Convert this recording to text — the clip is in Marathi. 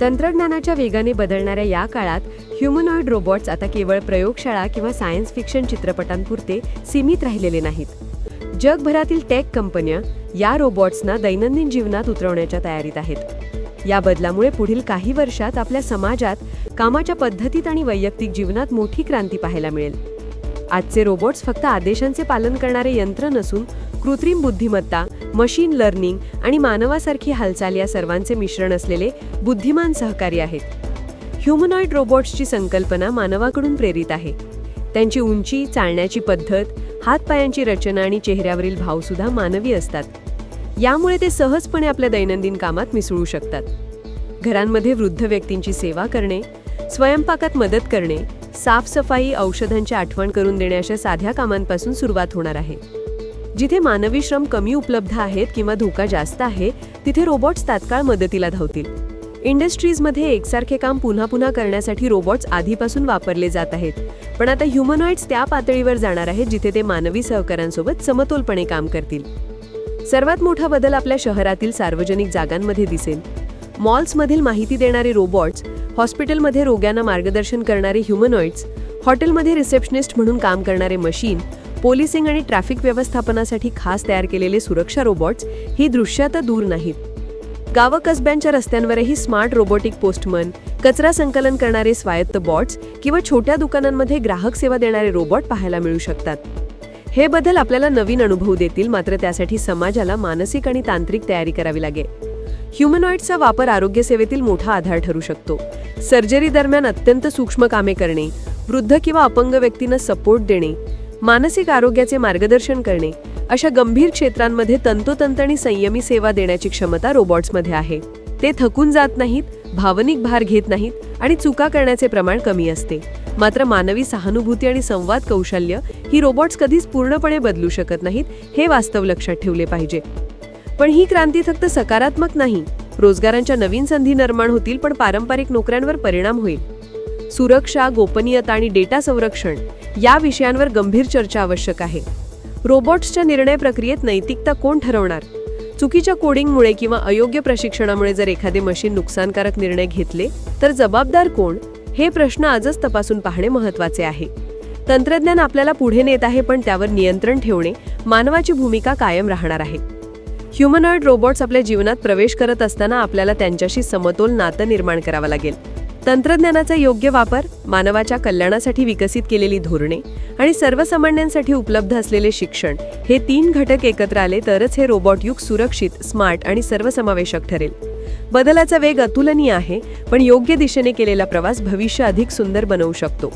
तंत्रज्ञानाच्या वेगाने बदलणाऱ्या या काळात ह्युमनॉइड रोबोट्स आता केवळ प्रयोगशाळा किंवा सायन्स फिक्शन चित्रपटांपुरते सीमित राहिलेले नाहीत। जगभरातील टेक कंपन्या या रोबोट्सना दैनंदिन जीवनात उतरवण्याच्या तयारीत आहेत। या बदलामुळे पुढील काही वर्षात आपल्या समाजात, कामाच्या पद्धतीत आणि वैयक्तिक जीवनात मोठी क्रांती पाहायला मिळेल। आजचे रोबोट्स फक्त आदेशांचे पालन करणारे यंत्र नसून कृत्रिम बुद्धिमत्ता, मशीन लर्निंग आणि मानवासारखी हालचाल या सर्वांचे मिश्रण असलेले बुद्धिमान सहकारी आहेत। ह्युमनॉइड रोबोट्सची संकल्पना मानवाकडून प्रेरित आहे। त्यांची उंची, चालण्याची पद्धत, हातपायांची रचना आणि चेहऱ्यावरील भावसुद्धा मानवी असतात। यामुळे ते सहजपणे आपल्या दैनंदिन कामात मिसळू शकतात। घरांमध्ये वृद्ध व्यक्तींची सेवा करणे, स्वयंपाकात मदत करणे, साफसफाई, औषधांची आठवण करून देणे अशा साध्या कामांपासून सुरुवात होणार आहे। जिथे मानवी श्रम कमी उपलब्ध आहेत किंवा धोका जास्त आहे, तिथे रोबोट्स तात्काळ मदतीला धावतील। इंडस्ट्रीजमध्ये एकसारखे काम पुन्हा पुन्हा करण्यासाठी रोबोट्स आधीपासून वापरले जात आहेत, पण आता ह्युमनॉइड्स त्या पातळीवर जाणार आहेत जिथे ते मानवी सहकाऱ्यांसोबत समतोलपणे काम करतील। सर्वात मोठा बदल आपल्या शहरातील सार्वजनिक जागांमध्ये दिसेल। मॉल्समधील माहिती देणारे रोबोट्स, हॉस्पिटलमध्ये रोग्यांना मार्गदर्शन करणारे ह्युमनॉइड्स, हॉटेलमध्ये रिसेप्शनिस्ट म्हणून काम करणारे मशीन, पोलिसिंग आणि ट्रॅफिक व्यवस्थापनासाठी खास तयार केलेले सुरक्षा रोबोट्स ही दृश्य आता दूर नाहीत। गावकस्ब्यांच्या रस्त्यांवरही स्मार्ट रोबोटिक पोस्टमन, कचरा संकलन करणारे स्वायत्त बॉट्स किंवा छोट्या दुकानांमध्ये ग्राहक सेवा देणारे रोबोट पाहायला मिळू शकतात। हे बदल आपल्याला नवीन अनुभव देतील, मात्र त्यासाठी समाजाला मानसिक आणि तांत्रिक तयारी करावी लागेल। ह्युमनॉइड्सचा वापर आरोग्य सेवेतील मोठा आधार ठरू शकतो। सर्जरी दरम्यान अत्यंत सूक्ष्म कामे करणे, वृद्ध किंवा अपंग व्यक्तींना सपोर्ट देणे, मानसिक आरोग्याचे मार्गदर्शन करणे अशा गंभीर क्षेत्रांमध्ये तंतोतंत आणि संयमी सेवा देण्याची क्षमता रोबोट्समध्ये आहे। ते थकून जात नाहीत, भावनिक भार घेत नाहीत आणि चुका करण्याचे प्रमाण कमी असते। मात्र मानवी सहानुभूती आणि संवाद कौशल्य ही रोबोट्स कधीच पूर्णपणे बदलू शकत नाहीत, हे वास्तव लक्षात ठेवले पाहिजे। पण ही क्रांती फक्त सकारात्मक नाही। रोजगारांच्या नवीन संधी निर्माण होतील, पण पारंपरिक नोकऱ्यांवर परिणाम होईल। सुरक्षा, गोपनीयता आणि डेटा संरक्षण या विषयांवर गंभीर चर्चा आवश्यक आहे। रोबोट्सच्या निर्णय प्रक्रियेत नैतिकता कोण ठरवणार? चुकीच्या कोडिंगमुळे किंवा अयोग्य प्रशिक्षणामुळे जर एखादे मशीन नुकसानकारक निर्णय घेतले तर जबाबदार कोण? हे प्रश्न आजच तपासून पाहणे महत्त्वाचे आहे। तंत्रज्ञान आपल्याला पुढे नेत आहे, पण त्यावर नियंत्रण ठेवणे मानवाची भूमिका कायम राहणार आहे। ह्युमनॉइड रोबोट्स आपल्या जीवनात प्रवेश करत असताना आपल्याला त्यांच्याशी समतोल नातं निर्माण करावं लागेल। तंत्रज्ञानाचा योग्य वापर, मानवाच्या कल्याणासाठी विकसित केलेली धोरणे आणि सर्वसामान्यांसाठी उपलब्ध असलेले शिक्षण हे 3 घटक एकत्र आले तरच हे रोबोट युग सुरक्षित, स्मार्ट आणि सर्वसमावेशक ठरेल। बदलाचा वेग अतुलनीय आहे, पण योग्य दिशेने केलेला प्रवास भविष्य अधिक सुंदर बनवू शकतो।